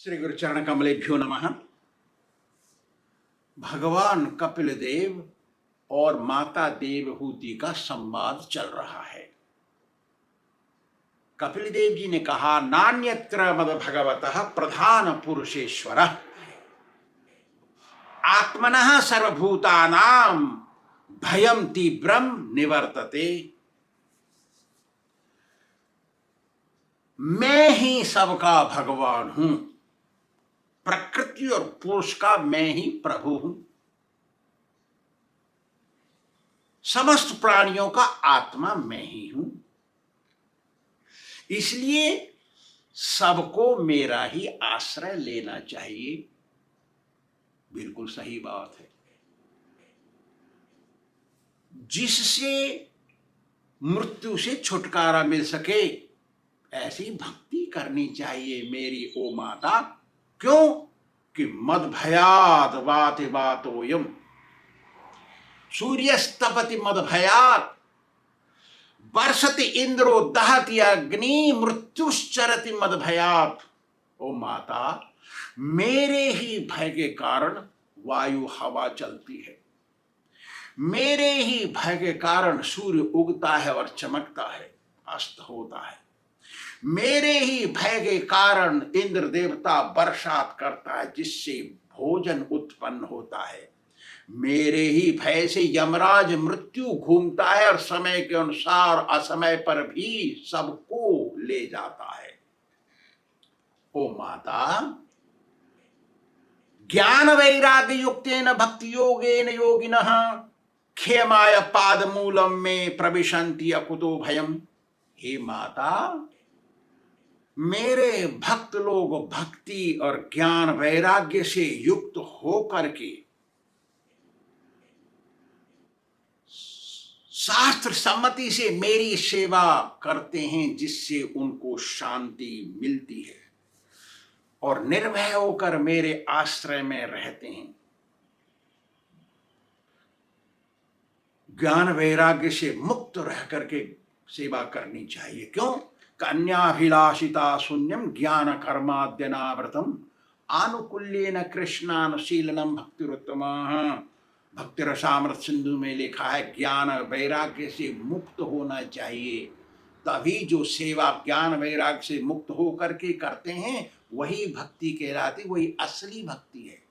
श्री गुरुचरण कमलेभ्यो नमः। भगवान कपिल देव और माता देवहूति का संवाद चल रहा है। कपिल देव जी ने कहा, नान्यत्र मद भगवतः प्रधान पुरुषेश्वर आत्मनः सर्वभूतानां भयं तीव्रम निवर्तते। मैं ही सबका भगवान हूं, प्रकृति और पुरुष का मैं ही प्रभु हूं, समस्त प्राणियों का आत्मा मैं ही हूं, इसलिए सबको मेरा ही आश्रय लेना चाहिए। बिल्कुल सही बात है। जिससे मृत्यु से छुटकारा मिल सके ऐसी भक्ति करनी चाहिए मेरी ओ माता। क्यों कि मद भयात वाति वातोयम, सूर्यस्तपति मद भयात, वर्षति इंद्रो दहति अग्नि, मृत्युश्चरति मद भयात। ओ माता, मेरे ही भय के कारण वायु हवा चलती है, मेरे ही भय के कारण सूर्य उगता है और चमकता है, अस्त होता है, मेरे ही भय के कारण इंद्र देवता बरसात करता है जिससे भोजन उत्पन्न होता है, मेरे ही भय से यमराज मृत्यु घूमता है और समय के अनुसार असमय पर भी सबको ले जाता है। ओ माता, ज्ञान वैराग्य युक्तेन भक्ति योगेन योगिनः क्षेमाय पाद मूलम में प्रविशन्ति अकुतो भयम। हे माता, मेरे भक्त लोग भक्ति और ज्ञान वैराग्य से युक्त होकर के शास्त्र सम्मति से मेरी सेवा करते हैं, जिससे उनको शांति मिलती है और निर्भय होकर मेरे आश्रय में रहते हैं। ज्ञान वैराग्य से मुक्त रह करके सेवा करनी चाहिए। क्यों? कन्याभिलाषिता शून्यम ज्ञान कर्माद्यनावृतम आनुकूल्येन कृष्णानुशीलनम भक्तिरुत्तमः। भक्तिरसामृत सिंधु में लिखा है, ज्ञान वैराग्य से मुक्त होना चाहिए। तभी जो सेवा ज्ञान वैराग्य से मुक्त हो करके करते हैं वही भक्ति कहलाती, वही असली भक्ति है।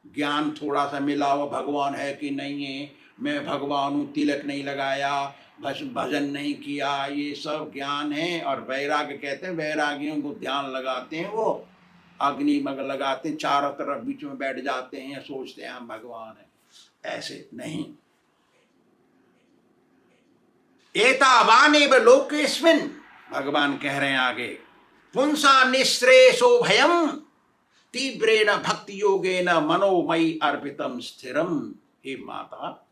ज्ञान थोड़ा सा मिला हुआ, भगवान है कि नहीं है, मैं भगवान हूँ, तिलक नहीं लगाया, भजन नहीं किया, ये सब ज्ञान है। और वैराग्य कहते हैं, वैरागियों को ध्यान लगाते हैं, वो अग्नि मग लगाते हैं, चारों तरफ बीच में बैठ जाते हैं, सोचते हैं हम भगवान है। ऐसे नहीं। एतावानेव लोकेस्मिन्, भगवान कह रहे हैं आगे, पुंसा निःश्रेयसो भयम तीव्रेण भक्ति योगेन मनोमयी अर्पितम स्थिरम। हे माता,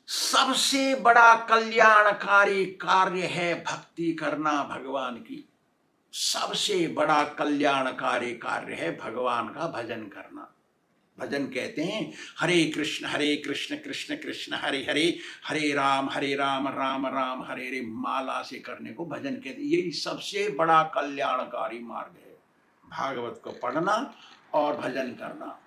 सबसे बड़ा कल्याणकारी कार्य है भक्ति करना भगवान की। सबसे बड़ा कल्याणकारी कार्य है भगवान का भजन करना। भजन कहते हैं हरे कृष्ण कृष्ण कृष्ण हरे हरे, हरे राम राम राम हरे हरे, माला से करने को भजन कहते हैं। यही सबसे बड़ा कल्याणकारी मार्ग है, भागवत को पढ़ना और भजन करना।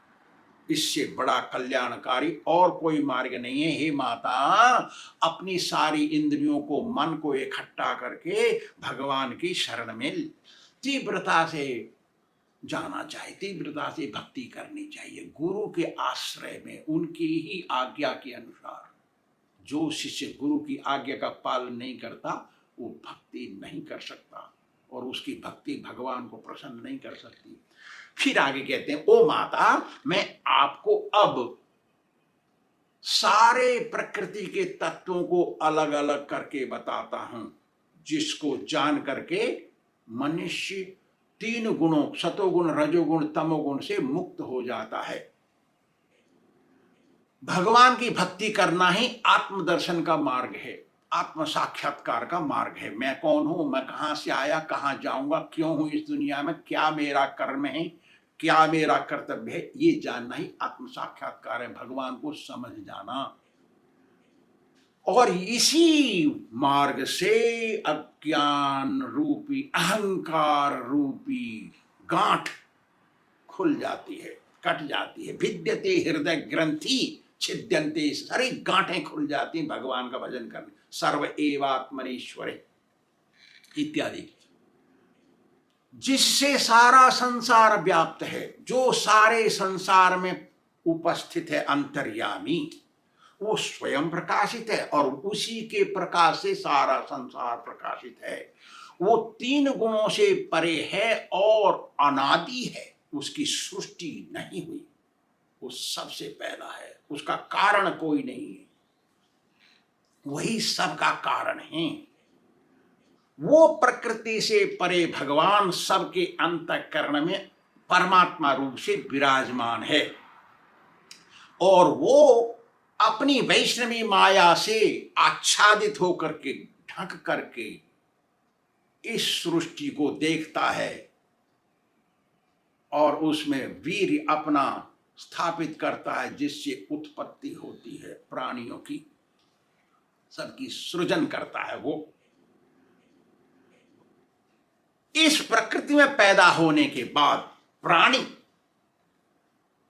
इससे बड़ा कल्याणकारी और कोई मार्ग नहीं है। हे माता, अपनी सारी इंद्रियों को, मन को इकट्ठा करके भगवान की शरण में तीव्रता से जाना चाहिए, तीव्रता से भक्ति करनी चाहिए। गुरु के आश्रय में उनकी ही आज्ञा के अनुसार। जो शिष्य गुरु की आज्ञा का पालन नहीं करता वो भक्ति नहीं कर सकता और उसकी भक्ति भगवान को प्रसन्न नहीं कर सकती। फिर आगे कहते हैं, ओ माता, मैं आपको अब सारे प्रकृति के तत्वों को अलग अलग करके बताता हूं, जिसको जान करके मनुष्य तीन गुणों, सतोगुण रजोगुण तमोगुण से मुक्त हो जाता है। भगवान की भक्ति करना ही आत्मदर्शन का मार्ग है, आत्म साक्षात्कार का मार्ग है। मैं कौन हूं, मैं कहां से आया, कहां जाऊंगा, क्यों हूं इस दुनिया में, क्या मेरा कर्म है, क्या मेरा कर्तव्य है, ये जानना ही आत्म साक्षात्कार है, भगवान को समझ जाना। और इसी मार्ग से अज्ञान रूपी, अहंकार रूपी गांठ खुल जाती है, कट जाती है। भिद्यते हृदय ग्रंथि छिद्यन्ते, सारी गांठें खुल जाती हैं भगवान का भजन करने। सर्व एवात्मनीश्वरे इत्यादि, जिससे सारा संसार व्याप्त है, जो सारे संसार में उपस्थित है, अंतर्यामी, वो स्वयं प्रकाशित है और उसी के प्रकाश से सारा संसार प्रकाशित है। वो तीन गुणों से परे है और अनादि है, उसकी सृष्टि नहीं हुई, वो सबसे पहला है, उसका कारण कोई नहीं है, वही सबका कारण है। वो प्रकृति से परे भगवान सबके अंतःकरण में परमात्मा रूप से विराजमान है और वो अपनी वैष्णवी माया से आच्छादित होकर के, ढक करके इस सृष्टि को देखता है और उसमें वीर अपना स्थापित करता है, जिससे उत्पत्ति होती है प्राणियों की, सबकी सृजन करता है। वो इस प्रकृति में पैदा होने के बाद प्राणी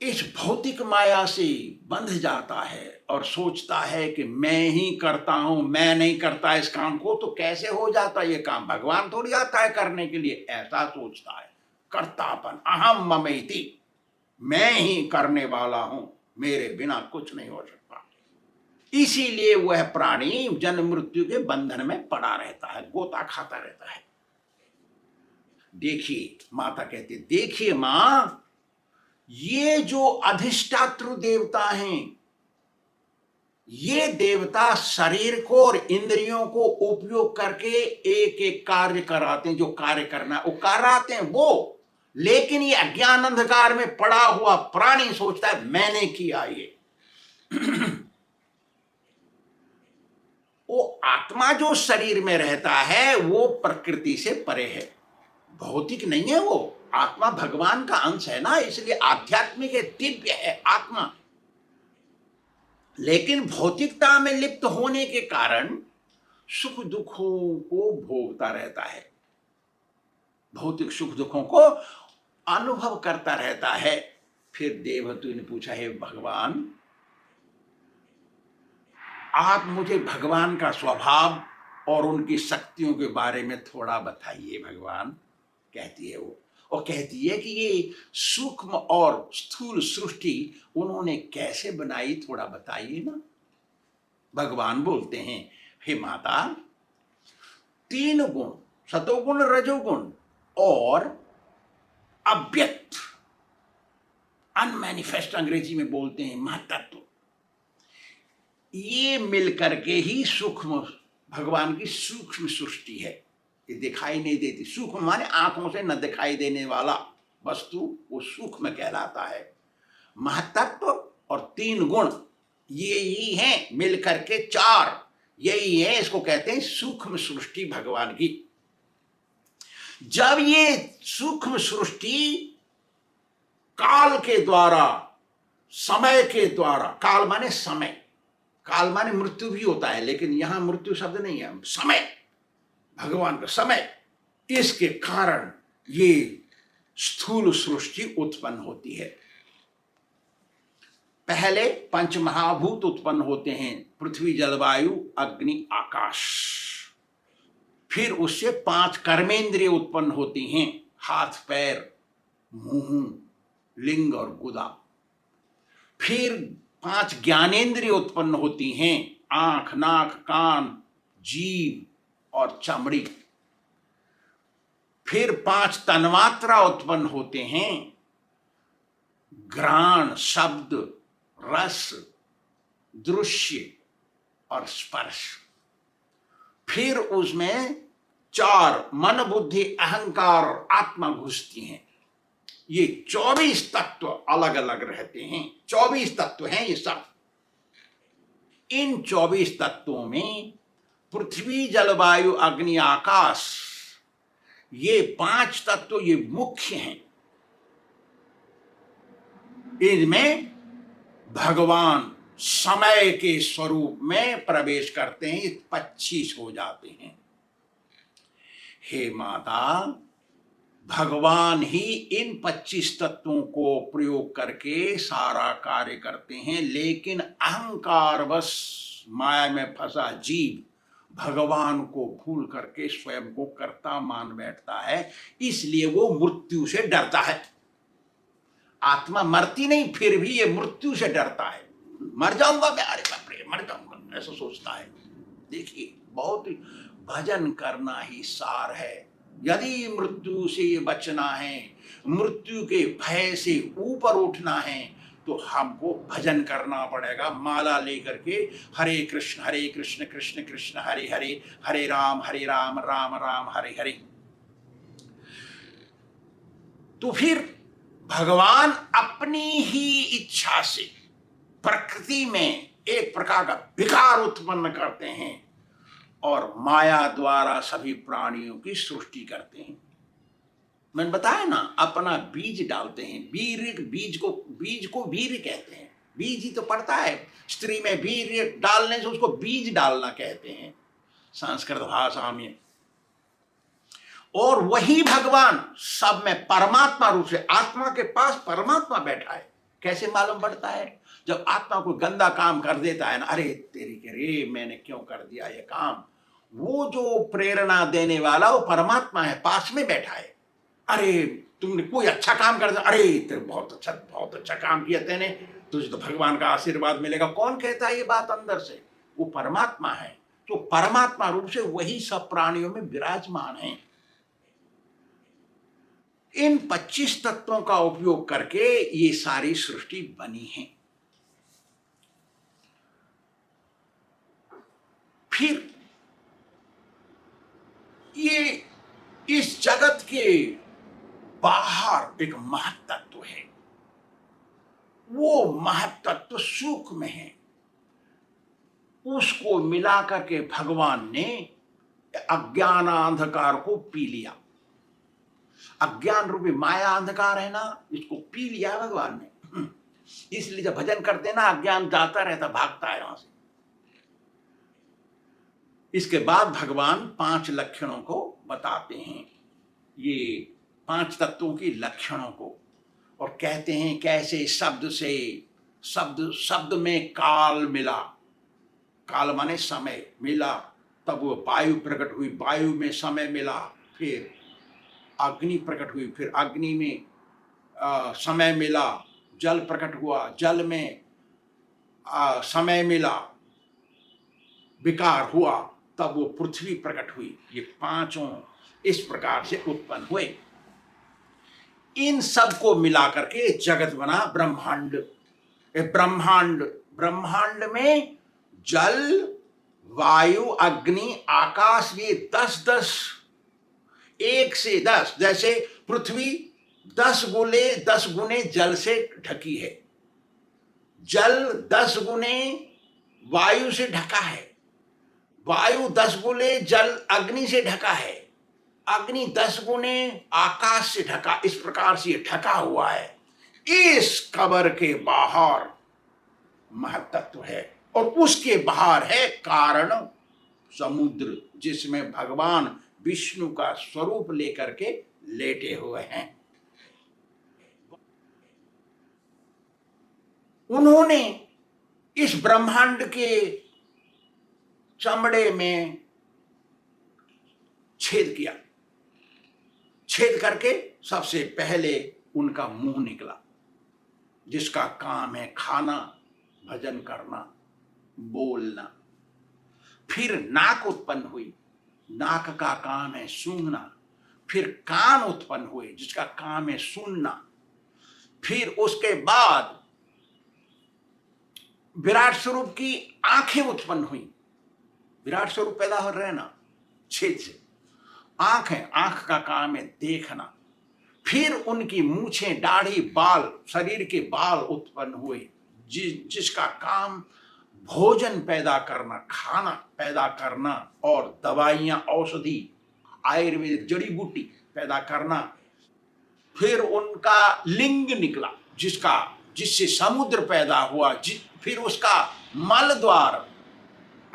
इस भौतिक माया से बंध जाता है और सोचता है कि मैं ही करता हूं, मैं नहीं करता इस काम को तो कैसे हो जाता ये काम, भगवान थोड़ी आता है करने के लिए, ऐसा सोचता है। कर्तापन, अहम ममेति, मैं ही करने वाला हूं, मेरे बिना कुछ नहीं हो सकता। इसीलिए वह प्राणी जन्म मृत्यु के बंधन में पड़ा रहता है, गोता खाता रहता है। देखिए, माता कहती, देखिए मां, ये जो अधिष्ठातृ देवता हैं, ये देवता शरीर को और इंद्रियों को उपयोग करके एक एक कार्य कराते हैं, जो कार्य करना वो कराते हैं वो, लेकिन ये अज्ञान अंधकार में पड़ा हुआ प्राणी सोचता है मैंने किया ये। वो आत्मा जो शरीर में रहता है वो प्रकृति से परे है, भौतिक नहीं है। वो आत्मा भगवान का अंश है ना, इसलिए आध्यात्मिक है, दिव्य है आत्मा, लेकिन भौतिकता में लिप्त होने के कारण सुख दुखों को भोगता रहता है, भौतिक सुख दुखों को अनुभव करता रहता है। फिर देवहतु ने पूछा, हे भगवान, आप मुझे भगवान का स्वभाव और उनकी शक्तियों के बारे में थोड़ा बताइए। भगवान कहती है वो, और कहती है कि ये सूक्ष्म और स्थूल सृष्टि उन्होंने कैसे बनाई, थोड़ा बताइए ना। भगवान बोलते हैं, हे माता, तीन गुण, सतोगुण, रजोगुण और अव्यक्त, अनमैनिफेस्ट अंग्रेजी में बोलते हैं महत्त्व, ये मिलकर के ही सूक्ष्म, भगवान की सूक्ष्म सृष्टि है। ये दिखाई नहीं देती, सूक्ष्म माने आंखों से न दिखाई देने वाला वस्तु, वो सूक्ष्म कहलाता है। महत्त्व और तीन गुण ये ही हैं, मिलकर के चार, यही है, इसको कहते हैं सूक्ष्म सृष्टि भगवान की। जब ये सूक्ष्म सृष्टि काल के द्वारा, समय के द्वारा, काल माने समय, काल माने मृत्यु भी होता है, लेकिन यहां मृत्यु शब्द नहीं है, समय, भगवान का समय, इसके कारण ये स्थूल सृष्टि उत्पन्न होती है। पहले पंच महाभूत उत्पन्न होते हैं, पृथ्वी, जलवायु, अग्नि, आकाश। फिर उससे पांच कर्मेंद्रिय उत्पन्न होती हैं, हाथ, पैर, मुंह, लिंग और गुदा। फिर पांच ज्ञानेंद्रिय उत्पन्न होती हैं, आंख, नाक, कान, जीभ और चमड़ी। फिर पांच तन्मात्रा उत्पन्न होते हैं, घ्राण, शब्द, रस, दृश्य और स्पर्श। फिर उसमें चार मन, बुद्धि, अहंकार और आत्मा घुसती हैं। ये 24 तत्व अलग अलग रहते हैं, 24 तत्व हैं ये सब। इन 24 तत्वों में पृथ्वी, जलवायु, अग्नि, आकाश, ये पांच तत्व ये मुख्य हैं। इनमें भगवान समय के स्वरूप में प्रवेश करते हैं, 25 हो जाते हैं। हे माता, भगवान ही इन 25 तत्वों को प्रयोग करके सारा कार्य करते हैं, लेकिन अहंकारवश माया में फंसा जीव भगवान को भूल करके स्वयं को कर्ता मान बैठता है, इसलिए वो मृत्यु से डरता है। आत्मा मरती नहीं, फिर भी ये मृत्यु से डरता है। मर जाऊंगा मैं, अरे बाप रे मर जाऊंगा, ऐसा सोचता है। देखिए, बहुत भजन करना ही सार है। यदि मृत्यु से बचना है, मृत्यु के भय से ऊपर उठना है, तो हमको भजन करना पड़ेगा। माला लेकर के हरे कृष्ण कृष्ण कृष्ण हरे हरे, हरे राम राम राम हरे हरे। तो फिर भगवान अपनी ही इच्छा से प्रकृति में एक प्रकार का विकार उत्पन्न करते हैं और माया द्वारा सभी प्राणियों की सृष्टि करते हैं। मैंने बताया ना, अपना बीज डालते हैं। बीज को वीर कहते हैं। बीज ही तो पड़ता है। स्त्री में वीर डालने से उसको बीज डालना कहते हैं संस्कृत भाषा में। और वही भगवान सब में परमात्मा रूप से, आत्मा के पास परमात्मा बैठा है। कैसे मालूम पड़ता है? जब आत्मा को गंदा काम कर देता है ना, अरे तेरी के रे मैंने क्यों कर दिया ये काम, वो जो प्रेरणा देने वाला वो परमात्मा है, पास में बैठा है। अरे तुमने कोई अच्छा काम कर दिया, अरे तेरे बहुत अच्छा काम किया तेने, तुझे तो भगवान का आशीर्वाद मिलेगा। कौन कहता है ये बात अंदर से? वो परमात्मा है। तो परमात्मा रूप से वही सब प्राणियों में विराजमान है। इन 25 तत्वों का उपयोग करके ये सारी सृष्टि बनी है। फिर ये इस जगत के बाहर एक महत्त्व है। वो महत्त्व सूक्ष्म है। उसको मिलाकर के भगवान ने अज्ञान अंधकार को पी लिया। अज्ञान रूपी माया अंधकार है ना, इसको पी लिया भगवान ने। इसलिए जब भजन करते ना, अज्ञान जाता रहता, भागता है वहां से। इसके बाद भगवान 5 लक्षणों को बताते हैं, ये 5 तत्वों की लक्षणों को, और कहते हैं कैसे शब्द से शब्द में काल मिला। काल माने समय मिला, तब वो वायु प्रकट हुई, वायु में समय मिला। फिर अग्नि प्रकट हुई, फिर अग्नि में समय मिला। जल प्रकट हुआ, जल में समय मिला, विकार हुआ, तब वो पृथ्वी प्रकट हुई। ये 5 इस प्रकार से उत्पन्न हुए। इन सब को मिलाकर के जगत बना ब्रह्मांड। ब्रह्मांड में जल, वायु, अग्नि, आकाश, ये 10-10, 1 से 10, जैसे पृथ्वी 10 गुने जल से ढकी है, जल 10 गुने वायु से ढका है, वायु 10 गुने जल अग्नि से ढका है, अग्नि 10 गुने आकाश से ढका। इस प्रकार से ये ढका हुआ है। इस कबर के बाहर महत्त्व है, और उसके बाहर है कारण समुद्र, जिसमें भगवान विष्णु का स्वरूप लेकर के लेटे हुए हैं। उन्होंने इस ब्रह्मांड के चमड़े में छेद किया। छेद करके सबसे पहले उनका मुंह निकला, जिसका काम है खाना, भजन करना, बोलना। फिर नाक उत्पन्न हुई, नाक का काम है सूंघना। फिर कान उत्पन्न हुए, जिसका काम है सुनना। फिर उसके बाद विराट स्वरूप की आंखें उत्पन्न हुई। विराट स्वरूप पैदा हो रहे ना छेद से। आंख है, आंख का काम है देखना। फिर उनकी मूछें, दाढ़ी, बाल, शरीर के बाल उत्पन्न हुए, जिसका काम भोजन पैदा करना, खाना पैदा करना, और दवाइयां, औषधि, आयुर्वेदिक जड़ी बूटी पैदा करना। फिर उनका लिंग निकला, जिससे समुद्र पैदा हुआ। फिर उसका मल द्वार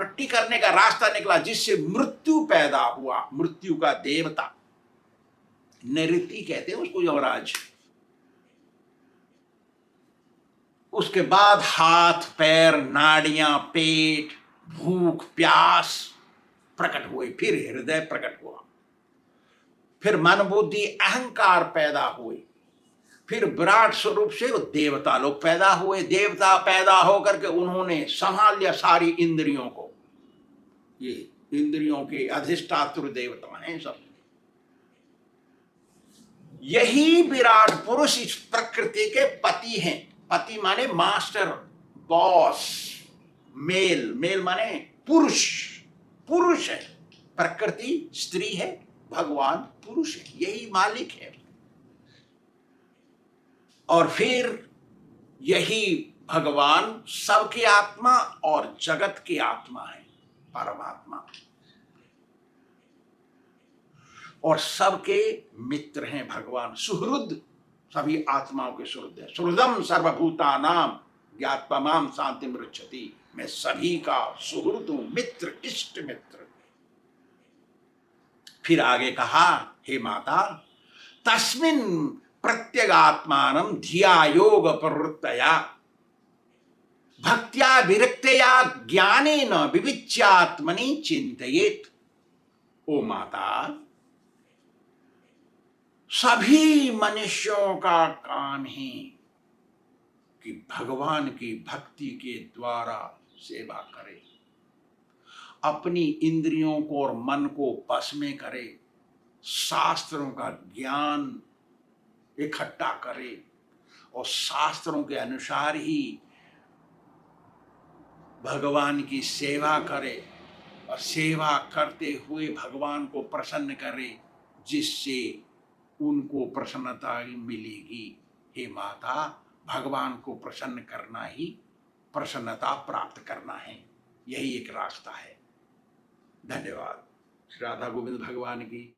टट्टी करने का रास्ता निकला, जिससे मृत्यु पैदा हुआ, मृत्यु का देवता नृति कहते हैं उसको, यमराज। उसके बाद हाथ पैर नाड़ियां पेट भूख प्यास प्रकट हुए, फिर हृदय प्रकट हुआ, फिर मन बुद्धि अहंकार पैदा हुए, फिर विराट स्वरूप से वो देवता लोग पैदा हुए। देवता पैदा होकर के उन्होंने संभाल लिया सारी इंद्रियों को। ये इंद्रियों के अधिष्ठात्र देवता हैं सब। यही विराट पुरुष इस प्रकृति के पति हैं। पति माने मास्टर, बॉस। मेल, मेल माने पुरुष, पुरुष है। प्रकृति स्त्री है, भगवान पुरुष है, यही मालिक है। और फिर यही भगवान सबकी आत्मा और जगत की आत्मा है, परमात्मा, और सबके मित्र हैं भगवान। सुहृद, सभी आत्माओं के सुहृद है। सुहृदम सर्वभूतानाम ज्ञात्वमाम शांति मृच्छति, मैं सभी का सुहृद हूं, मित्र, इष्ट मित्र। फिर आगे कहा, हे माता, तस्मिन् प्रत्यगात्मानं धिया योग प्रवृत्तया भक्त्या विरक्तया ज्ञानेन विविच्यात्मनि चिंतयेत्। ओ माता, सभी मनुष्यों का काम है कि भगवान की भक्ति के द्वारा सेवा करे, अपनी इंद्रियों को और मन को वश में करे, शास्त्रों का ज्ञान इकट्ठा करे और शास्त्रों के अनुसार ही भगवान की सेवा करे, और सेवा करते हुए भगवान को प्रसन्न करे, जिससे उनको प्रसन्नता ही मिलेगी। हे माता, भगवान को प्रसन्न करना ही प्रसन्नता प्राप्त करना है, यही एक रास्ता है। धन्यवाद। श्री राधा गोविंद भगवान की